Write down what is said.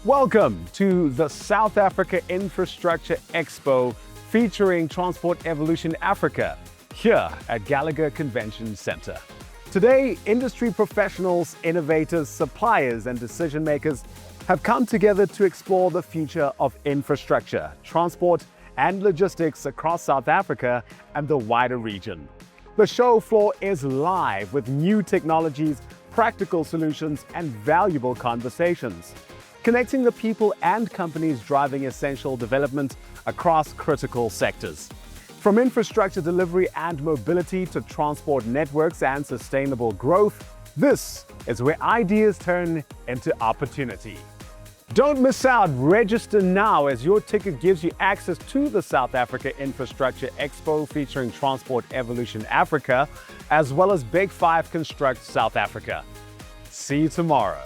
Welcome to the South Africa Infrastructure Expo featuring Transport Evolution Africa here at Gallagher Convention Centre. Today, industry professionals, innovators, suppliers and decision makers have come together to explore the future of infrastructure, transport and logistics across South Africa and the wider region. The show floor is live with new technologies, practical solutions and valuable conversations, connecting the people and companies driving essential development across critical sectors. From infrastructure delivery and mobility to transport networks and sustainable growth, this is where ideas turn into opportunity. Don't miss out. Register now as your ticket gives you access to the South Africa Infrastructure Expo featuring Transport Evolution Africa, as well as Big 5 Construct South Africa. See you tomorrow.